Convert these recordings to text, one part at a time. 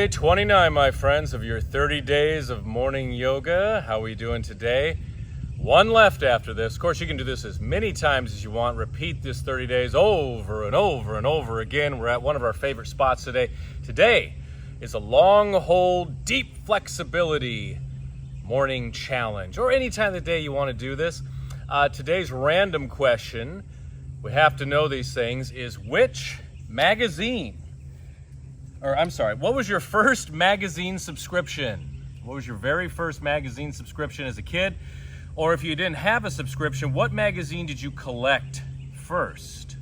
Day 29, my friends, of your 30 days of morning yoga. How are we doing today? One left after this. Of course, you can do this as many times as you want. Repeat this 30 days over and over and over again. We're at one of our favorite spots today. Today is a long hold, deep flexibility morning challenge, or any time of the day you want to do this. Today's random question, we have to know these things, is which magazine, what was your first magazine subscription? What was your very first magazine subscription as a kid? Or if you didn't have a subscription, what magazine did you collect first?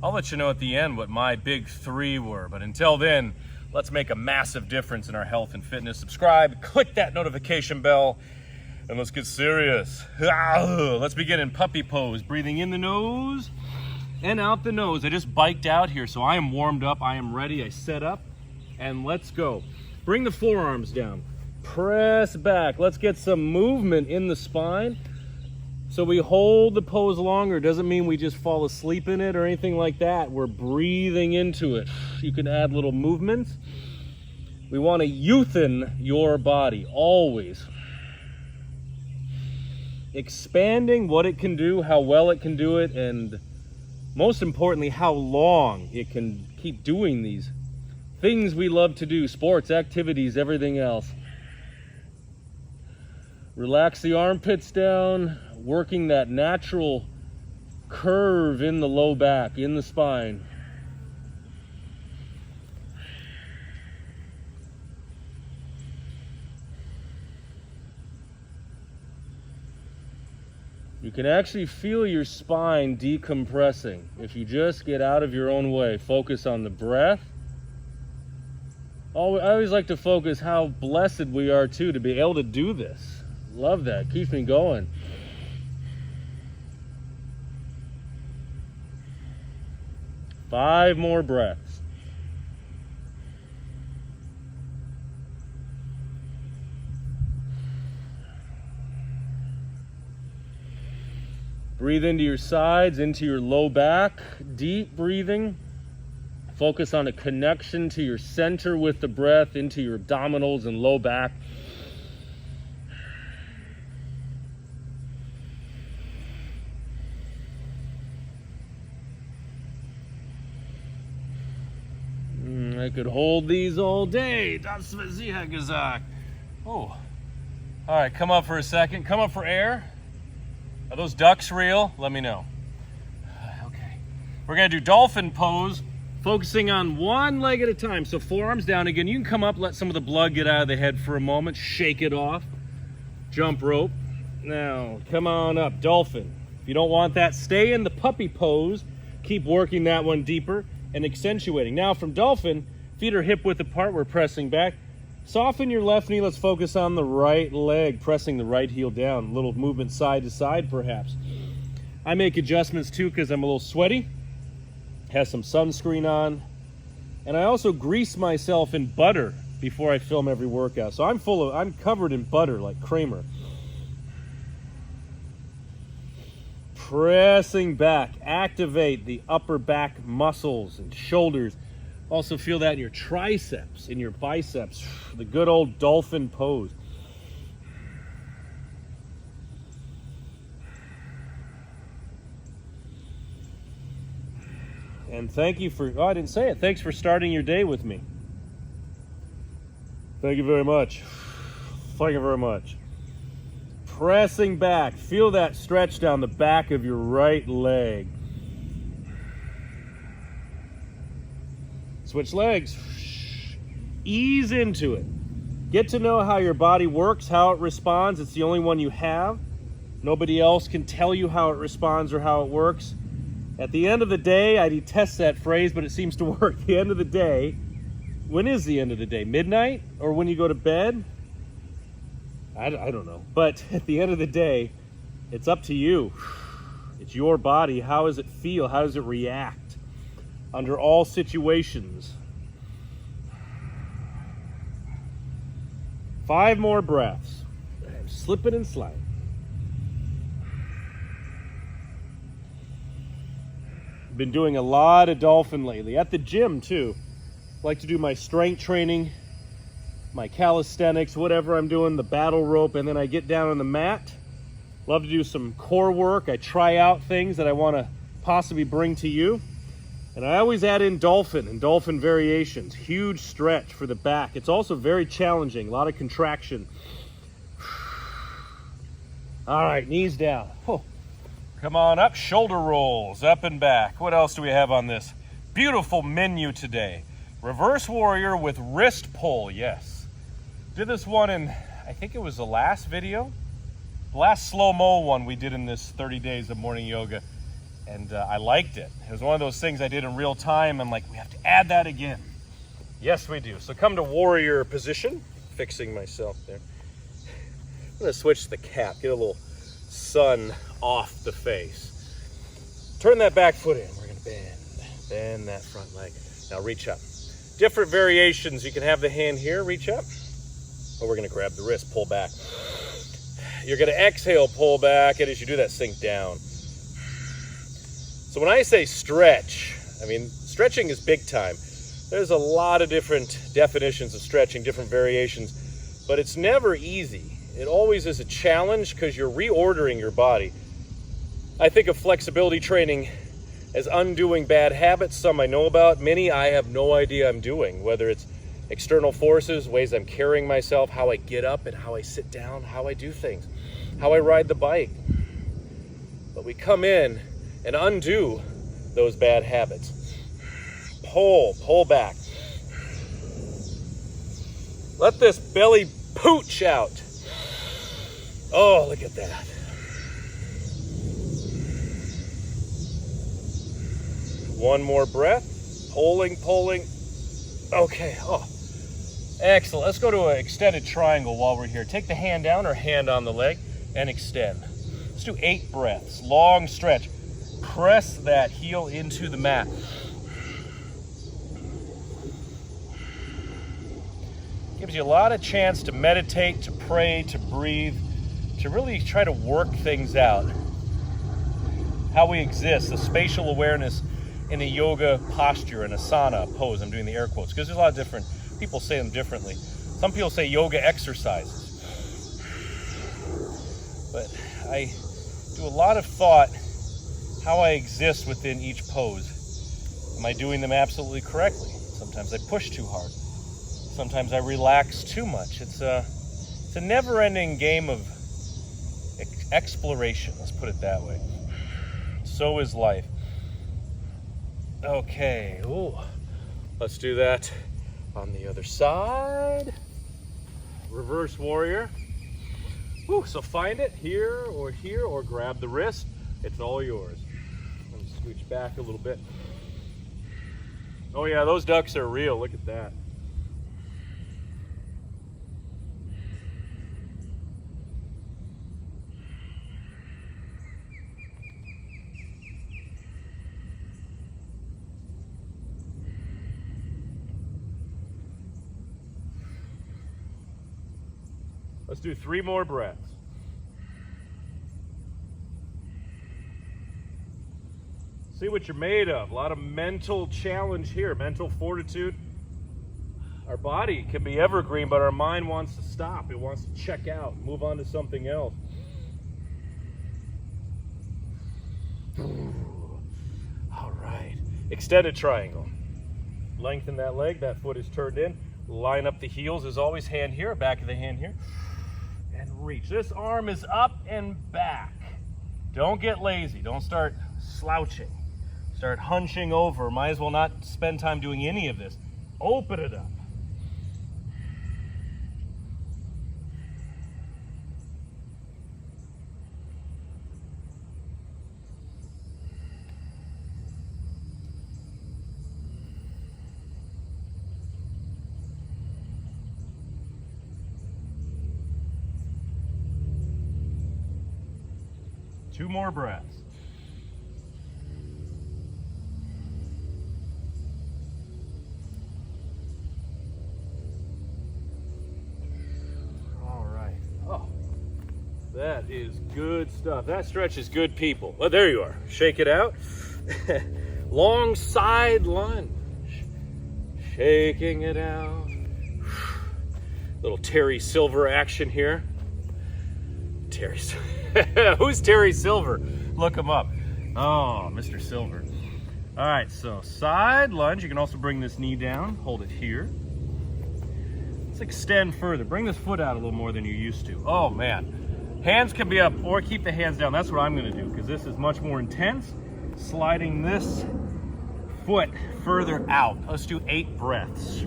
I'll let you know at the end what my big three were, but until then, let's make a massive difference in our health and fitness. Subscribe, click that notification bell, and let's get serious. Let's begin in puppy pose, breathing in the nose and out the nose. I just biked out here, so I am warmed up, I am ready, I set up, and let's go. Bring the forearms down, press back. Let's get some movement in the spine. So we hold the pose longer. Doesn't mean we just fall asleep in it or anything like that. We're breathing into it. You can add little movements. We want to youthen your body, always. Expanding what it can do, how well it can do it, and most importantly, how long it can keep doing these things we love to do, sports, activities, everything else. Relax the armpits down, working that natural curve in the low back, in the spine. You can actually feel your spine decompressing if you just get out of your own way. Focus on the breath. I always like to focus how blessed we are too to be able to do this. Love that, keeps me going. Five more breaths. Breathe into your sides, into your low back, deep breathing. Focus on a connection to your center with the breath, into your abdominals and low back. I could hold these all day. Das wird sicher gesagt. Oh, all right, come up for a second. Come up for air. Are those ducks real? Let me know. Okay. We're gonna do dolphin pose, focusing on one leg at a time. So forearms down again. You can come up, let some of the blood get out of the head for a moment, shake it off. Jump rope. Now, come on up, dolphin. If you don't want that, stay in the puppy pose. Keep working that one deeper and accentuating. Now from dolphin, feet are hip width apart, we're pressing back. Soften your left knee, let's focus on the right leg, pressing the right heel down. A little movement side to side perhaps. I make adjustments too because I'm a little sweaty. Has some sunscreen on. And I also grease myself in butter before I film every workout. So I'm covered in butter like Kramer. Pressing back, activate the upper back muscles and shoulders. Also feel that in your triceps, in your biceps, the good old dolphin pose. And thank you for, I didn't say it, thanks for starting your day with me. Thank you very much. Thank you very much. Pressing back, feel that stretch down the back of your right leg. Switch legs. Ease into it. Get to know how your body works, how it responds. It's the only one you have. Nobody else can tell you how it responds or how it works. At the end of the day, I detest that phrase, but it seems to work. The end of the day. When is the end of the day? Midnight? Or when you go to bed? I don't know. But at the end of the day, it's up to you. It's your body. How does it feel? How does it react under all situations? 5 more breaths. Slipping and sliding. Been doing a lot of dolphin lately. At the gym too. Like to do my strength training my calisthenics, whatever I'm doing, the battle rope, and then I get down on the mat. Love to do some core work. I try out things that I want to possibly bring to you. And I always add in dolphin and dolphin variations. Huge stretch for the back. It's also very challenging, a lot of contraction. All right, knees down. Oh. Come on up, shoulder rolls, up and back. What else do we have on this beautiful menu today? Reverse warrior with wrist pull, yes. Did this one in, I think it was the last video. The last slow-mo one we did in this 30 days of morning yoga. And I liked it. It was one of those things I did in real time. I'm like, we have to add that again. Yes, we do. So come to warrior position. Fixing myself there. I'm gonna switch the cap, get a little sun off the face. Turn that back foot in. We're gonna bend that front leg. Now reach up. Different variations. You can have the hand here, reach up. Or we're gonna grab the wrist, pull back. You're gonna exhale, pull back, and as you do that, sink down. So when I say stretch, I mean, stretching is big time. There's a lot of different definitions of stretching, different variations, but it's never easy. It always is a challenge because you're reordering your body. I think of flexibility training as undoing bad habits. Some I know about, many I have no idea I'm doing, whether it's external forces, ways I'm carrying myself, how I get up and how I sit down, how I do things, how I ride the bike. But we come in and undo those bad habits. Pull back. Let this belly pooch out. Oh, look at that. One more breath. Pulling. Okay, oh, excellent. Let's go to an extended triangle while we're here. Take the hand down or hand on the leg and extend. Let's do 8 breaths, long stretch. Press that heel into the mat. Gives you a lot of chance to meditate, to pray, to breathe, to really try to work things out. How we exist, the spatial awareness in a yoga posture, an asana pose. I'm doing the air quotes because there's a lot of different, people say them differently. Some people say yoga exercises. But I do a lot of thought how I exist within each pose. Am I doing them absolutely correctly? Sometimes I push too hard. Sometimes I relax too much. It's a never-ending game of exploration, let's put it that way. So is life. Okay, ooh, let's do that on the other side. Reverse warrior. Ooh, so find it here, or grab the wrist. It's all yours. Let me scooch back a little bit. Oh yeah, those ducks are real. Look at that. Let's do 3 more breaths. See what you're made of. A lot of mental challenge here, mental fortitude. Our body can be evergreen, but our mind wants to stop. It wants to check out, move on to something else. All right. Extended triangle. Lengthen that leg. That foot is turned in. Line up the heels as always. Hand here, back of the hand here. And reach. This arm is up and back. Don't get lazy. Don't start slouching. Start hunching over. Might as well not spend time doing any of this. Open it up. Two more breaths. All right. Oh, that is good stuff. That stretch is good, people. Well, there you are. Shake it out. Long side lunge. Shaking it out. Little Terry Silver action here. Terry, who's Terry Silver? Look him up. Oh, Mr. Silver. All right, so side lunge. You can also bring this knee down, hold it here. Let's extend further. Bring this foot out a little more than you used to. Oh man, hands can be up or keep the hands down. That's what I'm gonna do because this is much more intense. Sliding this foot further out. Let's do 8 breaths.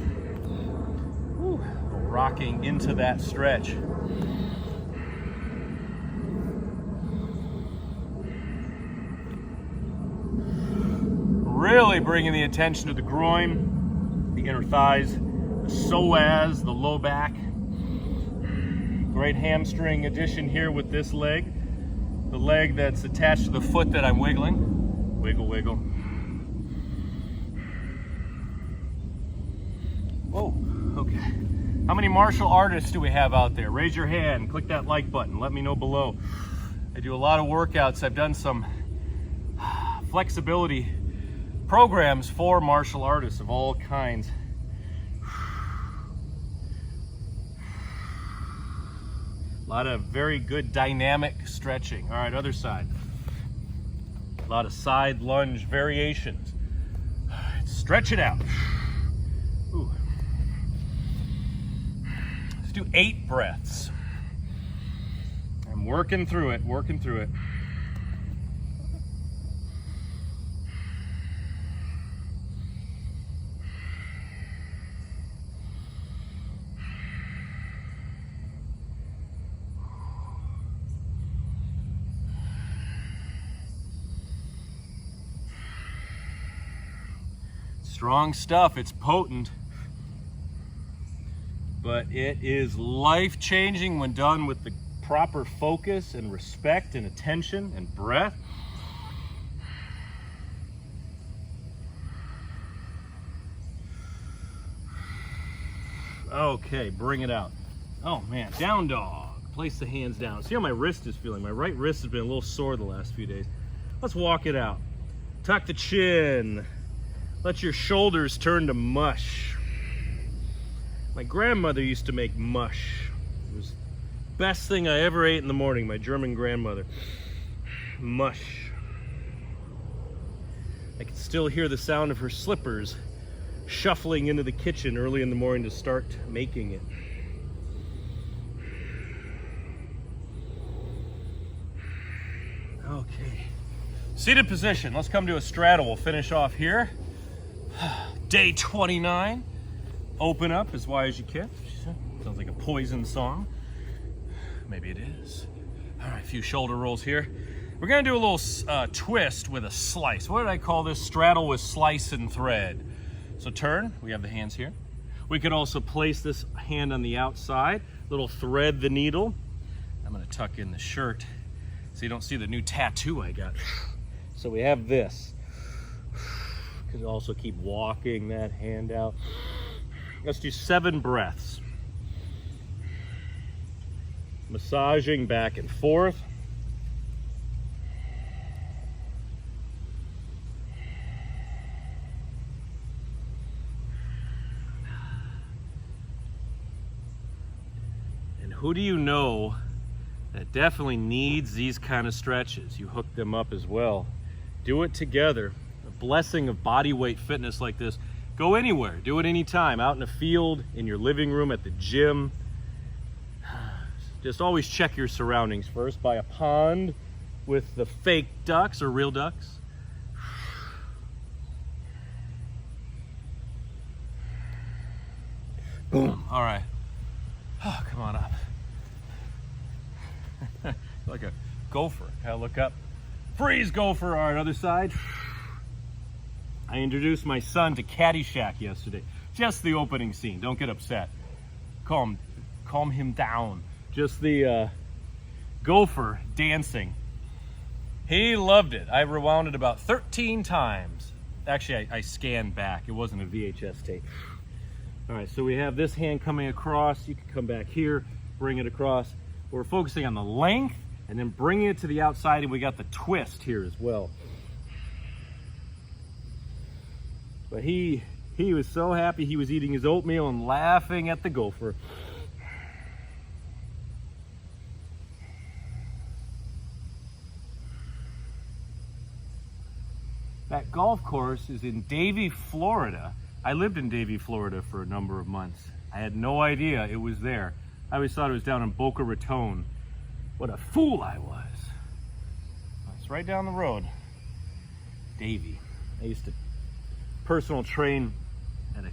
Woo. Rocking into that stretch. Really bringing the attention to the groin, the inner thighs, the psoas, the low back. Great hamstring addition here with this leg. The leg that's attached to the foot that I'm wiggling. Wiggle, wiggle. Whoa, okay. How many martial artists do we have out there? Raise your hand, click that like button, let me know below. I do a lot of workouts. I've done some flexibility programs for martial artists of all kinds. A lot of very good dynamic stretching. All right, other side. A lot of side lunge variations. All right, stretch it out. Ooh. Let's do 8 breaths. I'm working through it, working through it. Strong stuff, it's potent, but it is life-changing when done with the proper focus and respect and attention and breath. Okay, bring it out. Oh man, down dog. Place the hands down. See how my wrist is feeling? My right wrist has been a little sore the last few days. Let's walk it out. Tuck the chin. Let your shoulders turn to mush. My grandmother used to make mush. It was the best thing I ever ate in the morning, my German grandmother. Mush. I can still hear the sound of her slippers shuffling into the kitchen early in the morning to start making it. Okay. Seated position. Let's come to a straddle. We'll finish off here. Day 29. Open up as wide as you can. Sounds like a Poison song. Maybe it is. All right, a few shoulder rolls here. We're gonna do a little twist with a slice. What did I call this? Straddle with slice and thread. So turn, we have the hands here. We could also place this hand on the outside, little thread the needle. I'm gonna tuck in the shirt so you don't see the new tattoo I got. So we have this. Could also keep walking that hand out. Let's do 7 breaths. Massaging back and forth. And who do you know that definitely needs these kind of stretches? You hook them up as well. Do it together. Blessing of body weight fitness like this. Go anywhere, do it anytime, out in the field, in your living room, at the gym. Just always check your surroundings first. By a pond with the fake ducks or real ducks. Boom. All right. Oh, come on up. Like a gopher. Gotta look up. Freeze, gopher. All right, other side. I introduced my son to Caddyshack yesterday. Just the opening scene. Don't get upset. Calm him down. Just the gopher dancing. He loved it. I rewound it about 13 times. Actually, I scanned back. It wasn't a VHS tape. All right, so we have this hand coming across. You can come back here, bring it across. We're focusing on the length and then bringing it to the outside, and we got the twist here as well. But he was so happy. He was eating his oatmeal and laughing at the gopher. That golf course is in Davie, Florida. I lived in Davie, Florida for a number of months. I had no idea it was there. I always thought it was down in Boca Raton. What a fool I was. It's right down the road. Davie. I used to personal train at a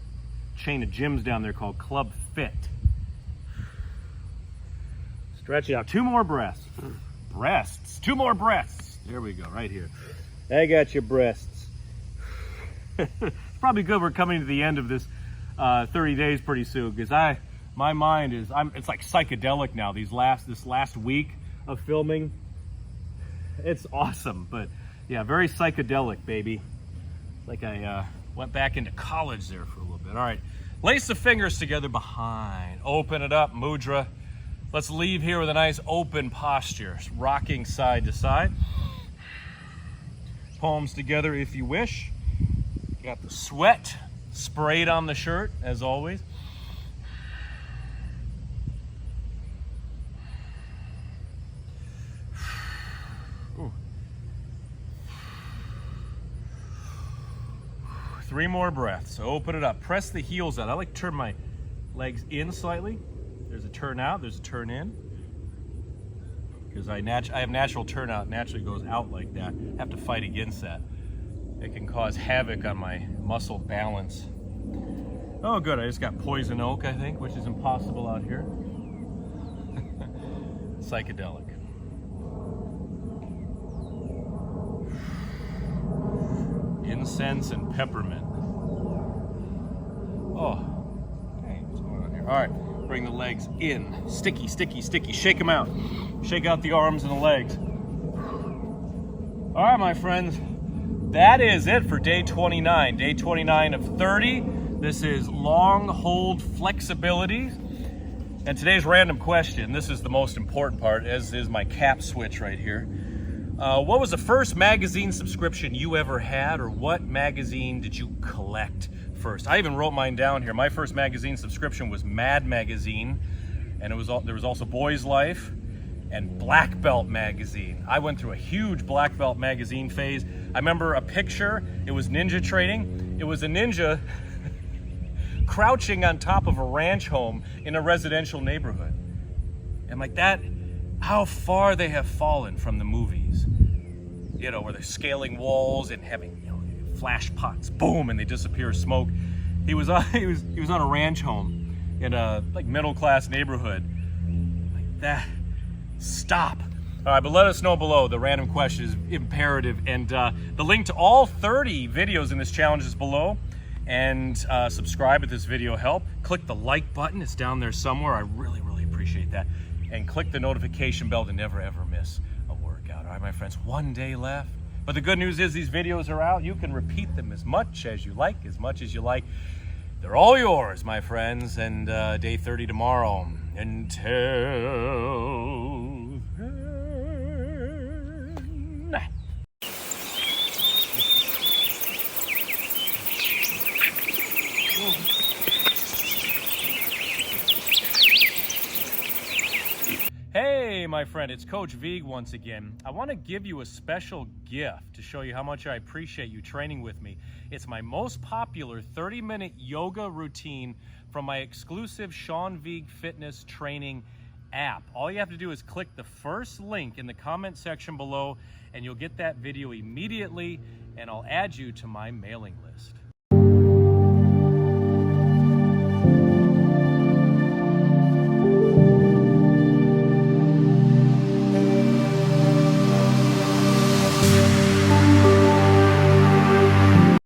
chain of gyms down there called Club Fit. Stretch it out. 2 more breaths. Breasts. 2 more breaths. There we go, right here. I got your breasts. It's probably good we're coming to the end of this 30 days pretty soon, because my mind is, it's like psychedelic now. This last week of filming, it's awesome. But yeah, very psychedelic, baby. Like I went back into college there for a little bit. All right, lace the fingers together behind. Open it up, Mudra. Let's leave here with a nice open posture, rocking side to side. Palms together if you wish. Got the sweat sprayed on the shirt, as always. Ooh. 3 more breaths. Open it up. Press the heels out. I like to turn my legs in slightly. There's a turn out, there's a turn in. Because I have natural turnout, naturally goes out like that. I have to fight against that. It can cause havoc on my muscle balance. Oh good, I just got poison oak, I think, which is impossible out here. Psychedelic. Incense and peppermint. Oh, dang, what's going on here? All right. Bring the legs in. Sticky, sticky, sticky. Shake them out. Shake out the arms and the legs. All right, my friends. That is it for day 29. Day 29 of 30. This is long hold flexibility. And today's random question, this is the most important part, as is my cap switch right here. What was the first magazine subscription you ever had, or what magazine did you collect first? I even wrote mine down here. My first magazine subscription was Mad Magazine, and there was also Boy's Life and Black Belt Magazine. I went through a huge Black Belt Magazine phase. I remember a picture. It was ninja training. It was a ninja crouching on top of a ranch home in a residential neighborhood. And like that, how far they have fallen from the movies. You know, where they're scaling walls and having, flash pots, boom, and they disappear as smoke. He was on a ranch home in a middle class neighborhood. Like that. Stop. All right, but let us know below. The random question is imperative, and the link to all 30 videos in this challenge is below. And subscribe if this video helped. Click the like button. It's down there somewhere. I really, really appreciate that. And click the notification bell to never ever miss a workout. All right, my friends, 1 day left. But the good news is these videos are out. You can repeat them as much as you like, They're all yours, my friends. And day 30 tomorrow. Until then. Hey, my friend, it's Coach Vigue once again. I want to give you a special gift to show you how much I appreciate you training with me. It's my most popular 30-minute yoga routine from my exclusive Sean Vigue Fitness training app. All you have to do is click the first link in the comment section below, and you'll get that video immediately, and I'll add you to my mailing list.